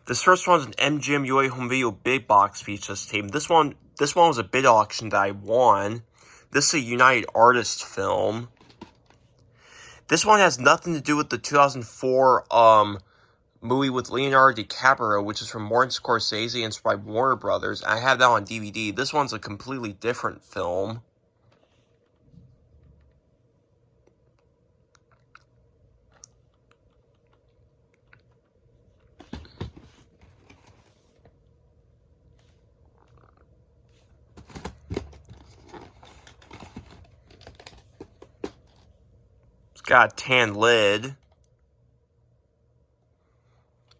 This first one's an MGM UA Home Video Big Box VHS tape. This one was a bid auction that I won. This is a United Artists film. This one has nothing to do with the 2004 movie with Leonardo DiCaprio, which is from Martin Scorsese and it's by Warner Brothers. I have that on DVD. This one's a completely different film. Got a tan lid.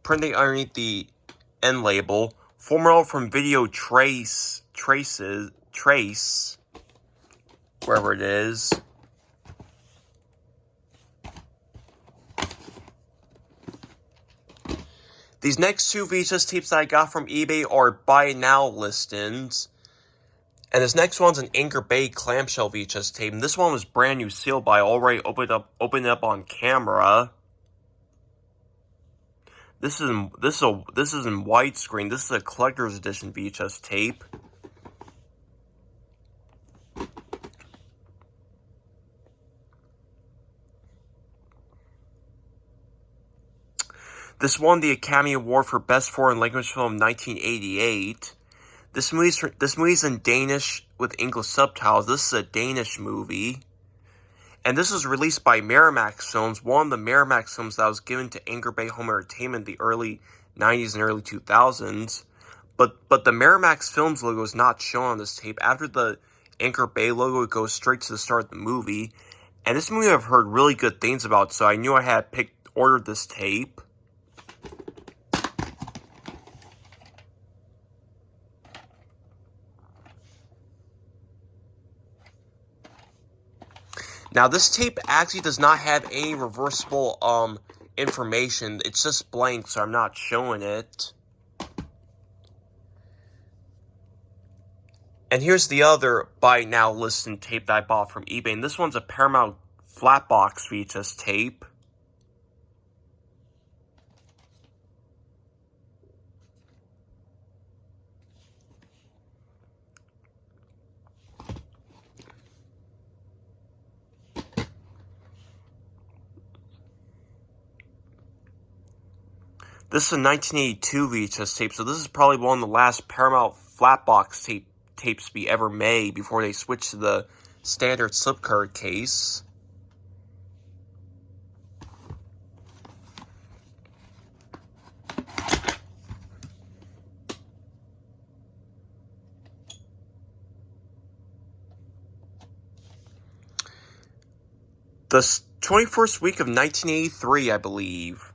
Printing underneath the end label. Formula from Video Trace, wherever it is. These next two VHS tapes that I got from eBay are buy now listings. And this next one's an Anchor Bay clamshell VHS tape. And this one was brand new, sealed by already opened up on camera. This is in widescreen. This is a collector's edition VHS tape. This won the Academy Award for Best Foreign Language Film in 1988. This movie's in Danish with English subtitles. This is a Danish movie. And this was released by Miramax Films, one of the Miramax films that was given to Anchor Bay Home Entertainment in the early 90s and early 2000s. But the Miramax Films logo is not shown on this tape. After the Anchor Bay logo, it goes straight to the start of the movie. And this movie I've heard really good things about, so I knew I had ordered this tape. Now, this tape actually does not have any reversible information. It's just blank, so I'm not showing it. And here's the other buy now listing tape that I bought from eBay. And this one's a Paramount Flatbox VHS tape. This is a 1982 VHS tape, so this is probably one of the last Paramount Flatbox tapes to be ever made before they switched to the standard slipcover case. The 21st week of 1983, I believe.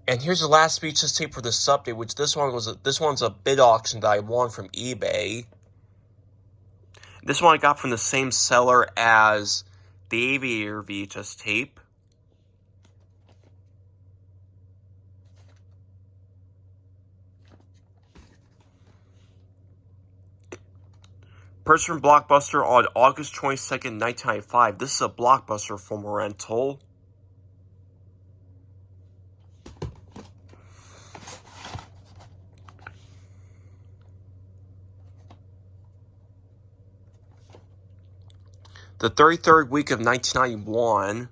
And here's the last VHS tape for this update, which this one's a bid auction that I won from eBay. This one I got from the same seller as the Aviator VHS tape. Purchased from Blockbuster on August 22nd, 1995. This is a Blockbuster film rental. The 33rd week of 1991.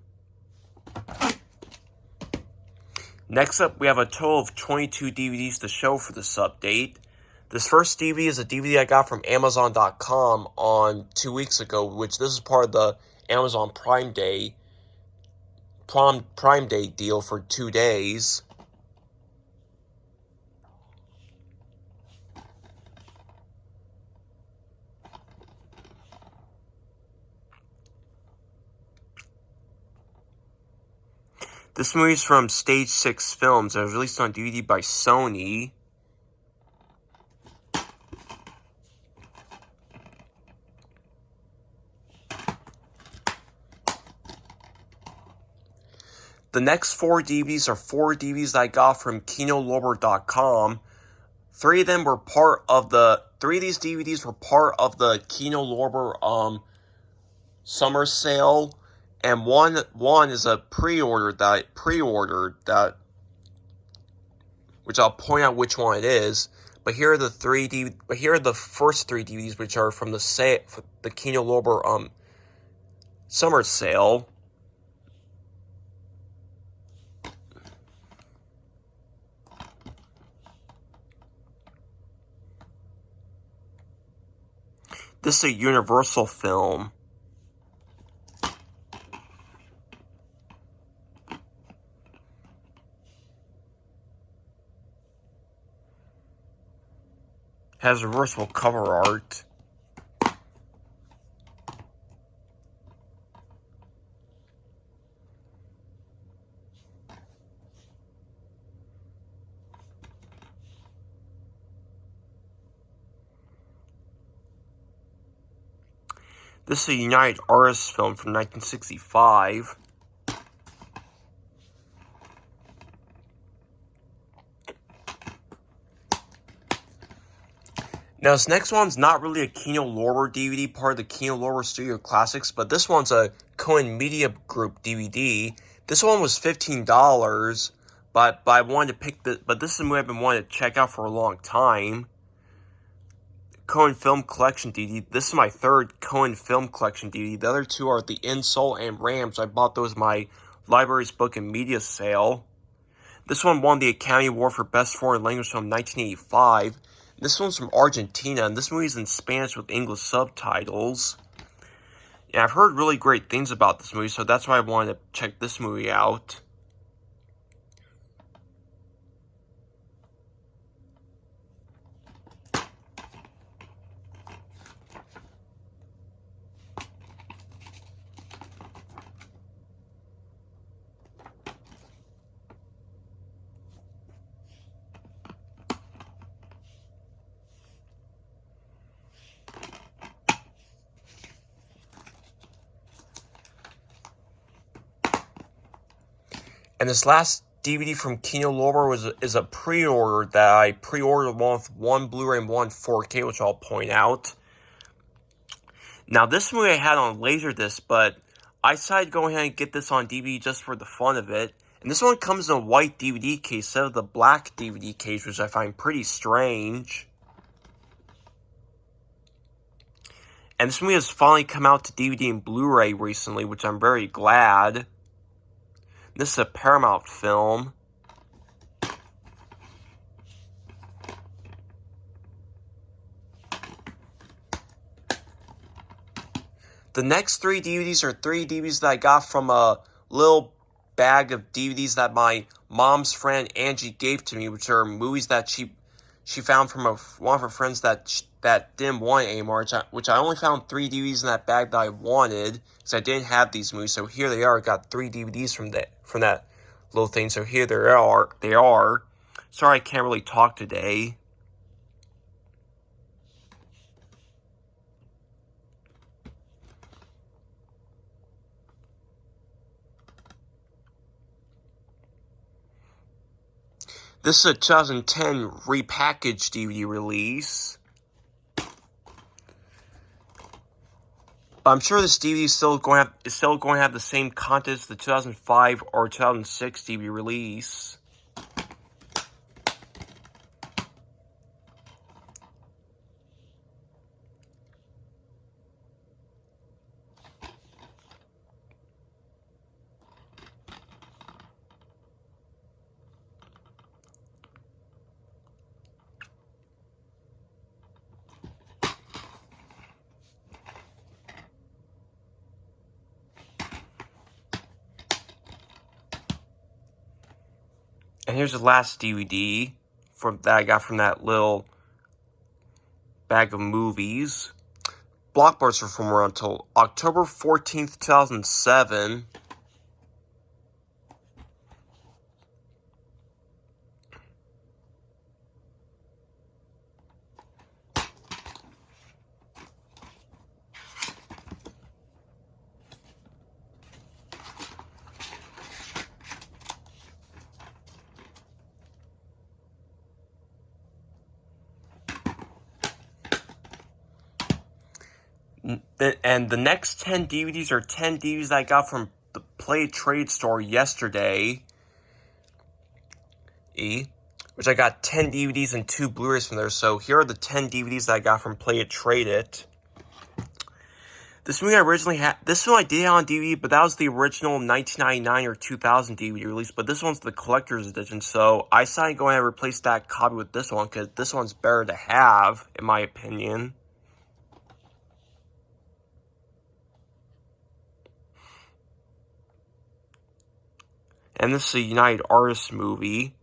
Next up, we have a total of 22 DVDs to show for this update. This first DVD is a DVD I got from Amazon.com on 2 weeks ago, which this is part of the Amazon Prime Day deal for 2 days. This movie is from Stage 6 Films. It was released on DVD by Sony. The next 4 DVDs are 4 DVDs that I got from KinoLober.com. 3 of them were part of the 3 of these DVDs were part of the Kino Lorber summer sale, and one is a pre-ordered that which I'll point out which one it is. But here are the first 3 DVDs, which are from the Kino Lorber summer sale. This is a Universal film. Has reversible cover art. This is a United Artists film from 1965. Now, this next one's not really a Kino Lorber DVD, part of the Kino Lorber Studio Classics, but this one's a Cohen Media Group DVD. This one was $15, but I wanted to but this is a movie I've been wanting to check out for a long time. Cohen Film Collection DVD. This is my 3rd Cohen Film Collection DVD. The other 2 are The Insult and Rams. I bought those in my Library's Book and Media sale. This one won the Academy Award for Best Foreign Language Film in 1985. This one's from Argentina, and this movie's in Spanish with English subtitles. And I've heard really great things about this movie, so that's why I wanted to check this movie out. And this last DVD from Kino Lorber is a pre-order that I pre-ordered along with 1 Blu-ray and 1 4K, which I'll point out. Now, this movie I had on Laserdisc, but I decided to go ahead and get this on DVD just for the fun of it. And this one comes in a white DVD case instead of the black DVD case, which I find pretty strange. And this movie has finally come out to DVD and Blu-ray recently, which I'm very glad. This is a Paramount film. The next 3 DVDs are 3 DVDs that I got from a little bag of DVDs that my mom's friend Angie gave to me, which are movies that she found from one of her friends that didn't want it anymore, which I only found 3 DVDs in that bag that I wanted, because I didn't have these movies. So here they are. I got 3 DVDs from that little thing. So here they are. Sorry I can't really talk today. This is a 2010 repackaged DVD release. I'm sure this DVD is still going to have the same content as the 2005 or 2006 DVD release. And here's the last DVD that I got from that little bag of movies. Blockbuster from around until October 14th, 2007. And the next 10 DVDs are 10 DVDs I got from the Play Trade store yesterday. Which I got 10 DVDs and 2 Blu-rays from there. So here are the 10 DVDs that I got from Play It Trade It. This movie I originally had, this one I did have on DVD, but that was the original 1999 or 2000 DVD release, but this one's the collector's edition, so I decided to go ahead and replace that copy with this one, because this one's better to have, in my opinion. And this is a United Artists movie.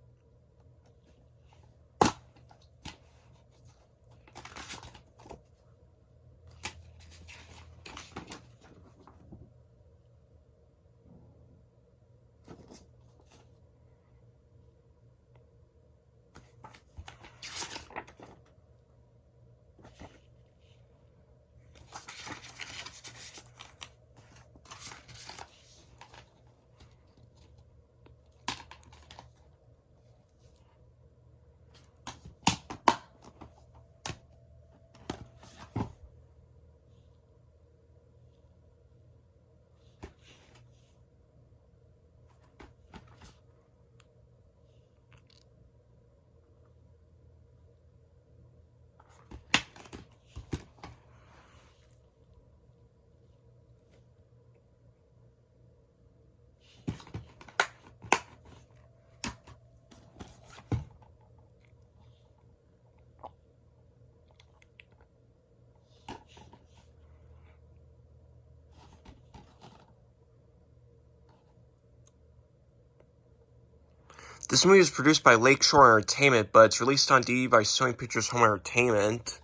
This movie is produced by Lakeshore Entertainment, but it's released on DVD by Sony Pictures Home Entertainment.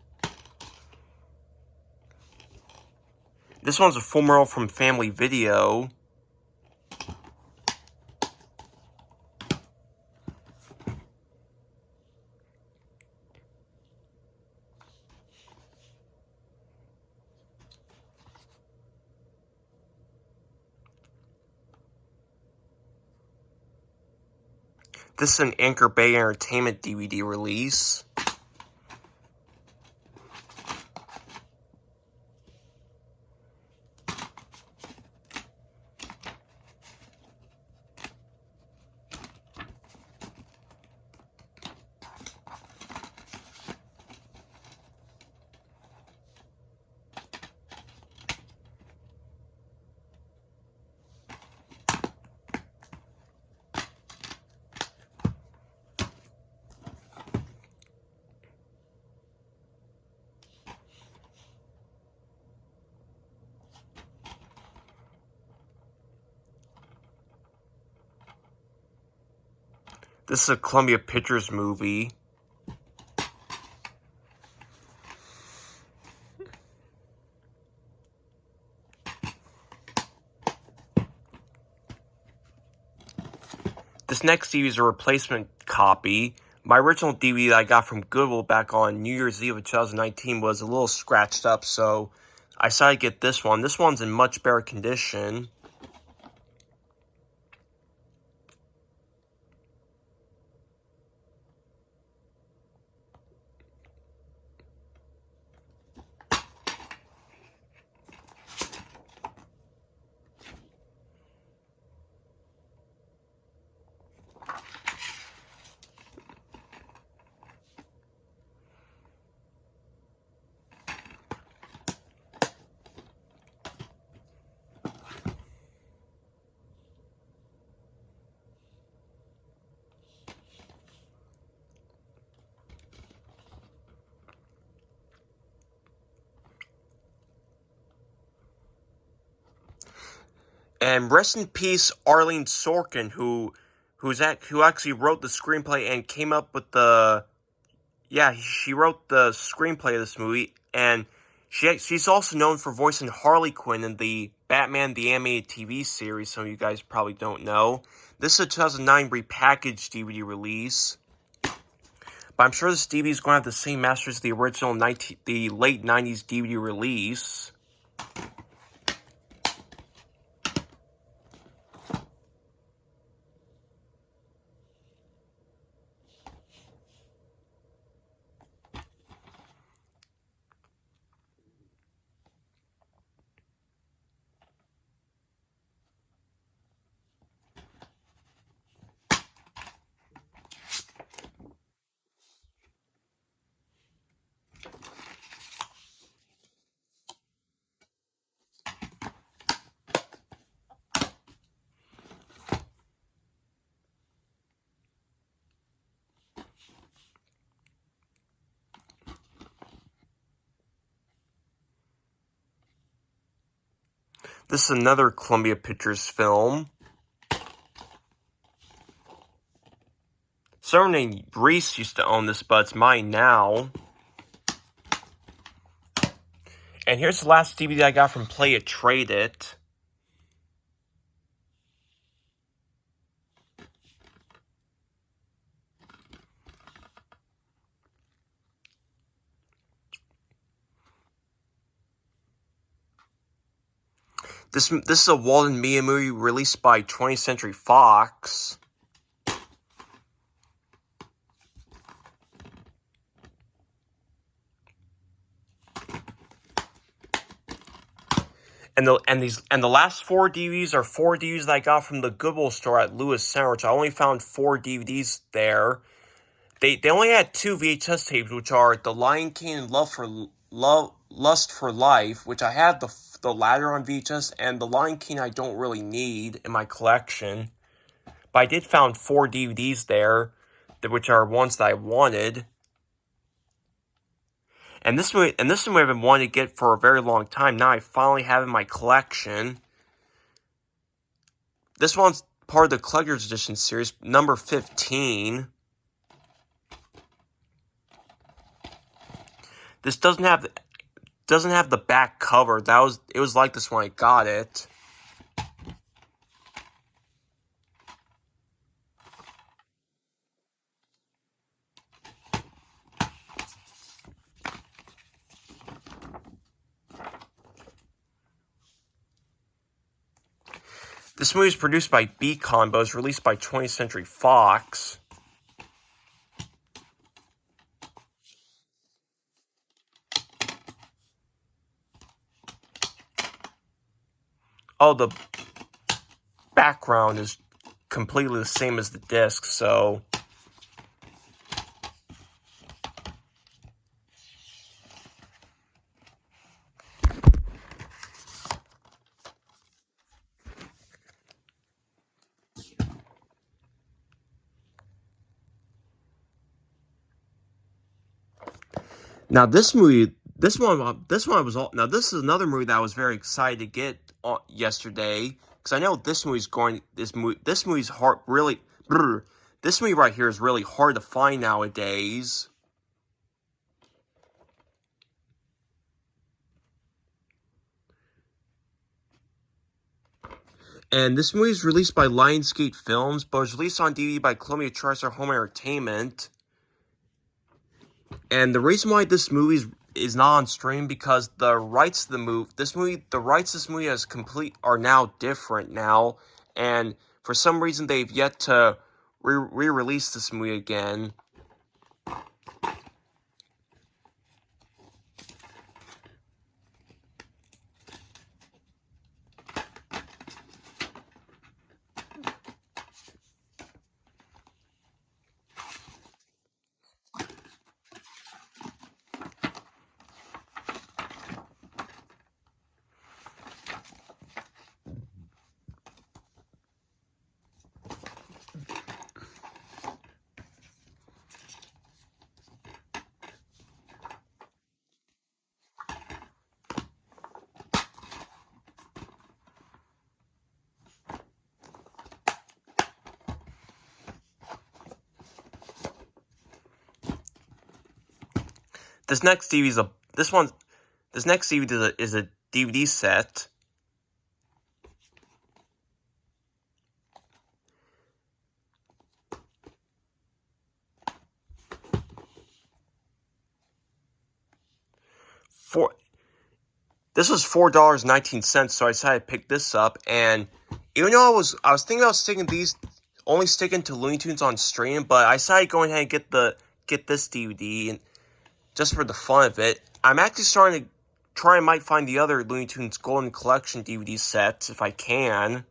This one's a full mural from Family Video. This is an Anchor Bay Entertainment DVD release. This is a Columbia Pictures movie. This next DVD is a replacement copy. My original DVD that I got from Goodwill back on New Year's Eve of 2019 was a little scratched up, so I decided to get this one. This one's in much better condition. And rest in peace, Arlene Sorkin, who actually wrote the screenplay and came up with she wrote the screenplay of this movie, and she's also known for voicing Harley Quinn in the Batman the Animated TV series. Some of you guys probably don't know. This is a 2009 repackaged DVD release, but I'm sure this DVD is going to have the same masters as the original the late 90s DVD release. This is another Columbia Pictures film. Someone named Reese used to own this, but it's mine now. And here's the last DVD I got from Play It, Trade It. This is a Walden Media movie released by 20th Century Fox. And the last 4 DVDs are 4 DVDs that I got from the Goodwill store at Lewis Center, which I only found 4 DVDs there. They only had 2 VHS tapes, which are The Lion King and Lust for Life, which I have the latter on VHS, and The Lion King I don't really need in my collection. But I did found 4 DVDs there, which are ones that I wanted. And this movie I've been wanting to get for a very long time. Now I finally have it in my collection. This one's part of the Collector's Edition series, number 15. This doesn't have the back cover. It was like this when I got it. This movie is produced by Beacon, but was released by 20th Century Fox. Oh, the background is completely the same as the disc, so... Now this is another movie that I was very excited to get yesterday, because I know this movie right here is really hard to find nowadays. And this movie is released by Lionsgate Films, but was released on DVD by Columbia TriStar Home Entertainment. And the reason why this movie is not on stream, because the rights to this movie are now different now, and for some reason they've yet to re-release this movie again. This next DVD is a DVD set. This was $4.19, so I decided to pick this up. And even though I was thinking about sticking to Looney Tunes on stream, but I decided to go ahead and get this DVD, and just for the fun of it. I'm actually starting to try and might find the other Looney Tunes Golden Collection DVD sets if I can.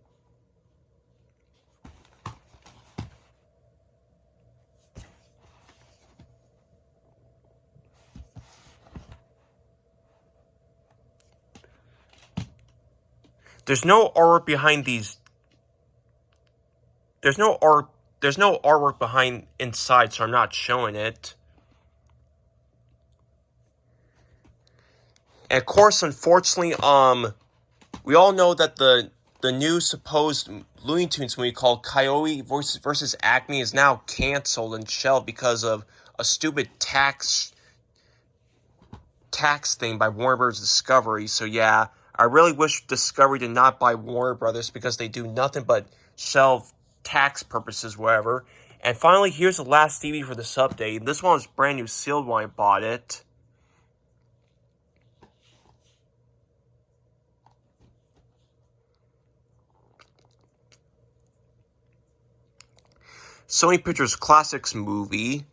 There's no artwork behind these. There's no artwork behind inside, so I'm not showing it. And of course, unfortunately, We all know that the new supposed Looney Tunes movie called Coyote versus Acme is now canceled and shelved because of a stupid tax thing by Warner Bros. Discovery. So yeah, I really wish Discovery did not buy Warner Brothers because they do nothing but shelve tax purposes, whatever. And finally, here's the last DVD for this update. This one was brand new sealed when I bought it. Sony Pictures Classics movie.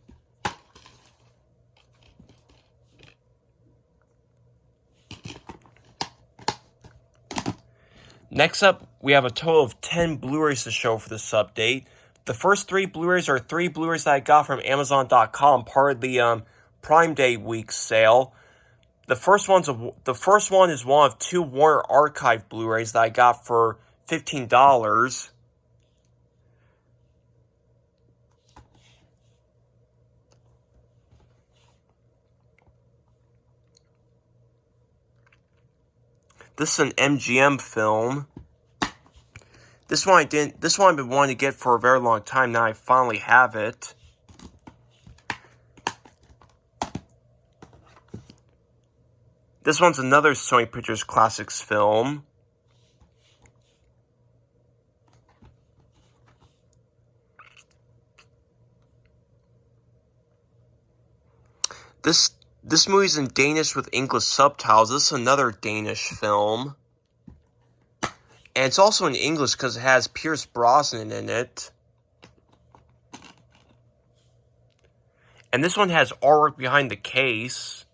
Next up, we have a total of 10 Blu-rays to show for this update. The first 3 Blu-rays are 3 Blu-rays that I got from Amazon.com, part of the Prime Day week sale. The first one is one of 2 Warner Archive Blu-rays that I got for $15. This is an MGM film. This one I've been wanting to get for a very long time. Now I finally have it. This one's another Sony Pictures Classics film. This movie's in Danish with English subtitles. This is another Danish film. And it's also in English because it has Pierce Brosnan in it. And this one has artwork behind the case.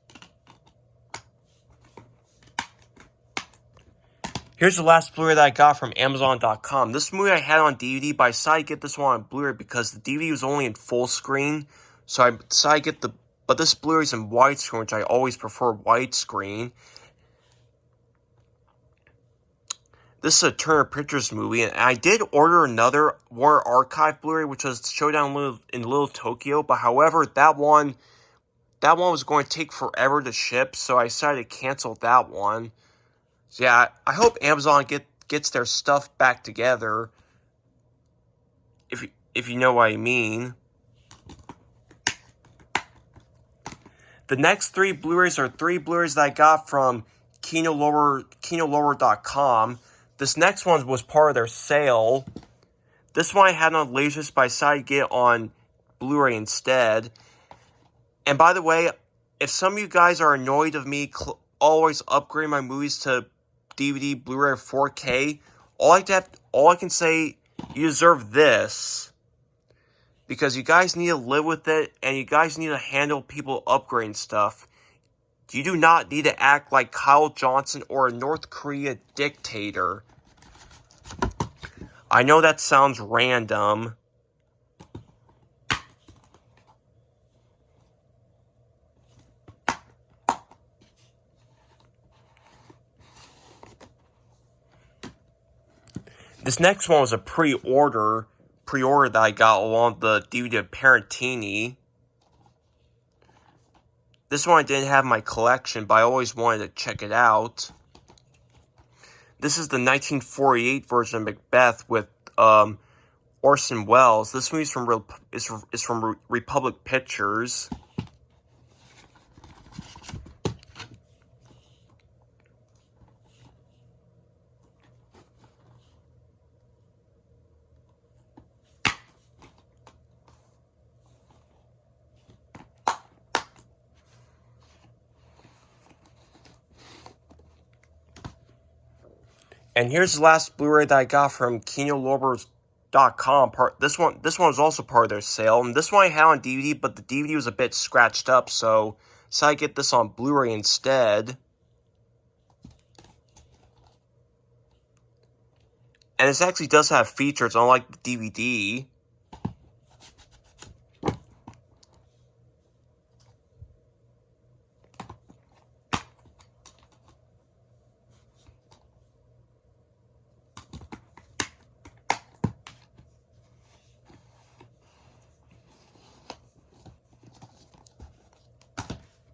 Here's the last Blu-ray that I got from Amazon.com. This movie I had on DVD, but I decided to get this one on Blu-ray because the DVD was only in full screen. So I decided to get but this Blu-ray is in widescreen, which I always prefer widescreen. This is a Turner Pictures movie, and I did order another Warner Archive Blu-ray, which was Showdown in Little Tokyo, but however, that one was going to take forever to ship, so I decided to cancel that one. So yeah, I hope Amazon gets their stuff back together, if you know what I mean. The next 3 Blu-rays are 3 Blu-rays that I got from KinoLower.com. This next one was part of their sale. This one I had on Laserdisc, but I decided to get on Blu-ray instead. And by the way, if some of you guys are annoyed of me always upgrading my movies to DVD, Blu-ray, 4K, all I can say, you deserve this. Because you guys need to live with it, and you guys need to handle people upgrading stuff. You do not need to act like Kyle Johnson or a North Korea dictator. I know that sounds random. This next one was a pre-order that I got along the DVD of Parentini. This one I didn't have in my collection, but I always wanted to check it out. This is the 1948 version of Macbeth with Orson Welles. This movie is from Republic Pictures. And here's the last Blu-ray that I got from KinoLower.com. This one was also part of their sale. And this one I had on DVD, but the DVD was a bit scratched up, so I get this on Blu-ray instead. And this actually does have features, unlike the DVD.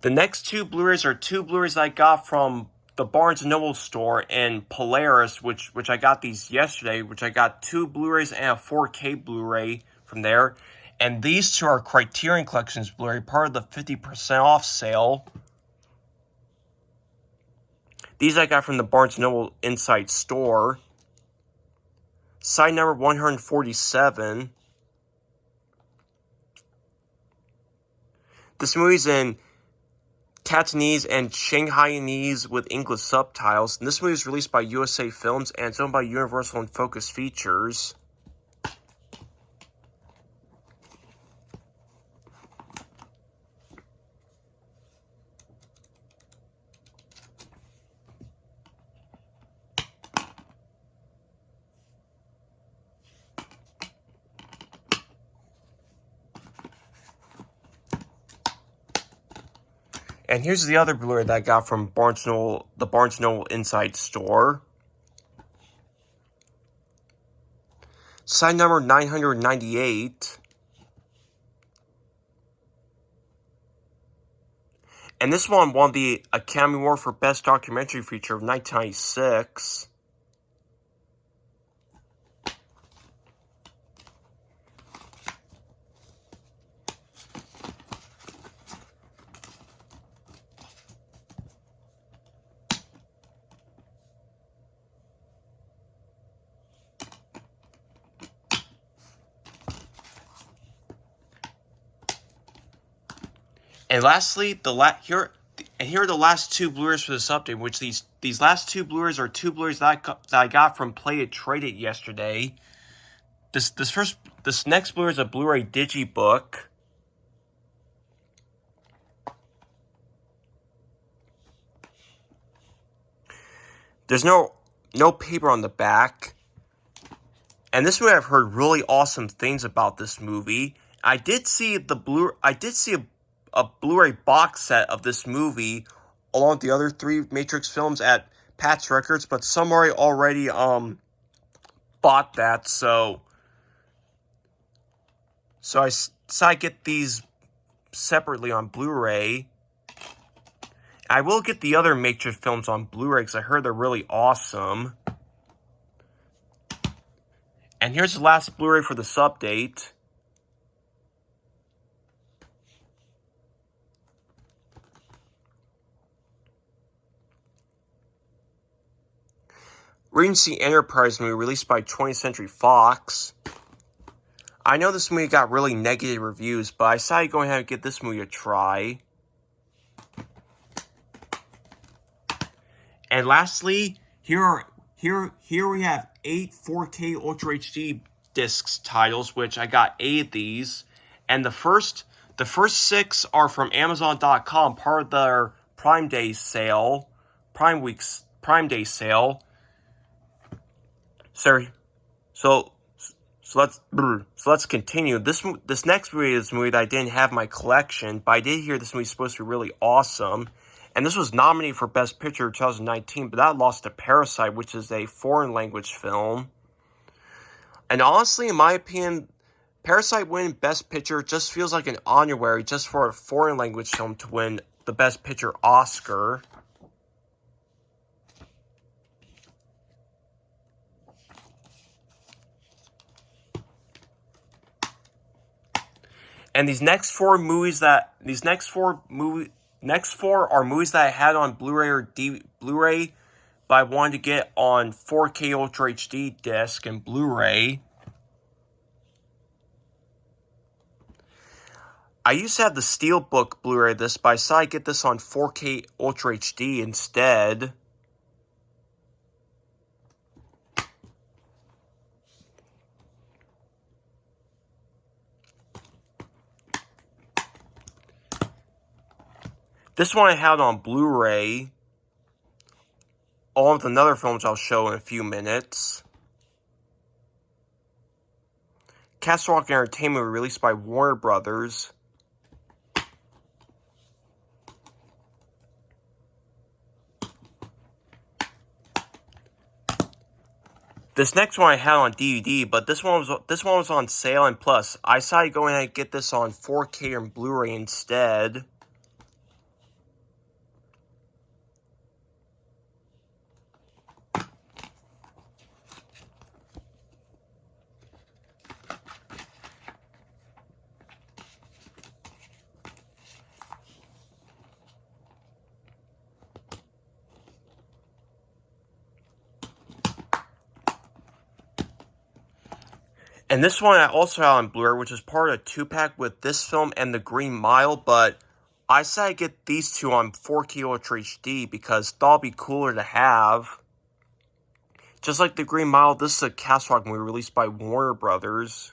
The next 2 Blu-rays are 2 Blu-rays I got from the Barnes & Noble store in Polaris, which I got these yesterday, which I got 2 Blu-rays and a 4K Blu-ray from there. And these 2 are Criterion Collections Blu-ray, part of the 50% off sale. These I got from the Barnes & Noble Inside Store. Side number 147. This movie's in Cantonese and Shanghainese with English subtitles. And this movie is released by USA Films and it's owned by Universal and Focus Features. And here's the other Blu-ray that I got from the Barnes & Noble Inside Store. Side number 998. And this one won the Academy Award for Best Documentary Feature of 1996. And lastly, here are the last 2 Blu-rays for this update, which these last 2 Blu-rays are 2 Blu-rays that I got from Play It Trade It yesterday. This next Blu-ray is a Blu-ray digibook. There's no paper on the back. And this movie, I've heard really awesome things about this movie. I did see a Blu-ray box set of this movie along with the other 3 Matrix films at Pat's Records, but somebody already bought that, so I decided to get these separately on Blu-ray. I will get the other Matrix films on Blu-ray because I heard they're really awesome. And here's the last Blu-ray for this update. Regency Enterprise movie released by 20th Century Fox. I know this movie got really negative reviews, but I decided to go ahead and give this movie a try. And lastly, here we have 8 4K Ultra HD discs titles, which I got 8 of these. And the first 6 are from Amazon.com, part of their Prime Day sale. Prime Day sale. Sorry. So let's continue. This next movie is a movie that I didn't have in my collection, but I did hear this movie is supposed to be really awesome. And this was nominated for Best Picture in 2019, but that lost to Parasite, which is a foreign language film. And honestly, in my opinion, Parasite winning Best Picture just feels like an honorary just for a foreign language film to win the Best Picture Oscar. And these next four are movies that I had on Blu-ray or Blu-ray, but I wanted to get on 4K Ultra HD disc and Blu-ray. I used to have the Steelbook Blu-ray of this, but I decided to get this on 4K Ultra HD instead. This one I had on Blu-ray, along with another film I'll show in a few minutes. Castle Rock Entertainment, released by Warner Brothers. This next one I had on DVD, but this one was on sale, and plus I decided to go ahead and get this on 4K and Blu-ray instead. And this one I also have on Blu-ray, which is part of a 2-pack with this film and The Green Mile, but I decided to get these two on 4K Ultra HD because thought it'd be cooler to have. Just like The Green Mile, this is a Castle Rock movie released by Warner Brothers.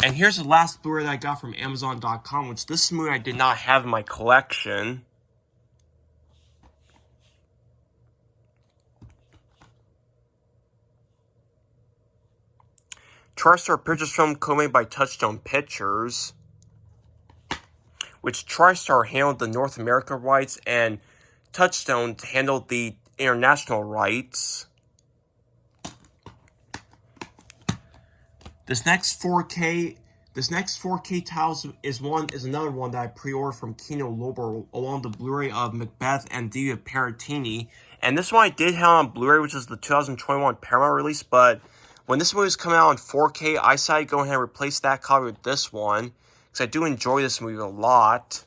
And here's the last Blu-ray that I got from Amazon.com, which this is a movie I did not have in my collection. TriStar Pictures film co-made by Touchstone Pictures, which TriStar handled the North America rights and Touchstone handled the international rights. This next 4K title is another one that I pre-ordered from Kino Lorber along the Blu-ray of Macbeth and Diva Paratini. And this one I did have on Blu-ray, which is the 2021 Paramount release, but when this movie was coming out on 4K, I decided to go ahead and replace that copy with this one, because I do enjoy this movie a lot.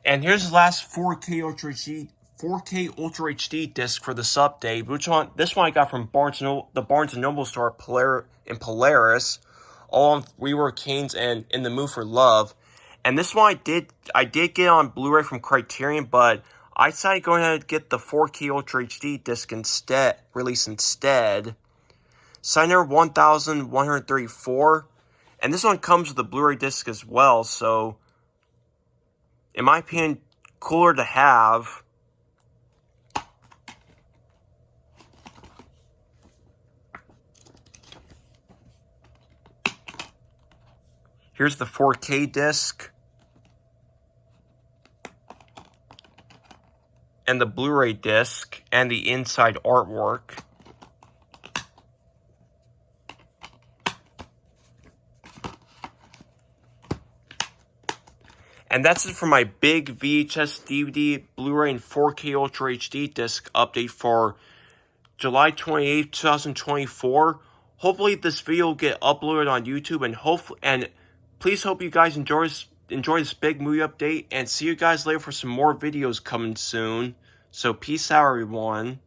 And here's the last 4K Ultra HD disc for this update. This one I got from the Barnes & Noble store in Polaris, all on Rework Canes and In the Mood for Love. And this one I did get on Blu-ray from Criterion, but I decided to go ahead and get the 4K Ultra HD disc instead. Side number 1134, and this one comes with the Blu-ray disc as well, so in my opinion, cooler to have. Here's the 4K disc. And the Blu-ray disc and the inside artwork. And that's it for my big VHS, DVD, Blu-ray, and 4K Ultra HD disc update for July 28th, 2024. Hopefully this video will get uploaded on YouTube, and please hope you guys enjoy this big movie update, and see you guys later for some more videos coming soon. So peace out, everyone.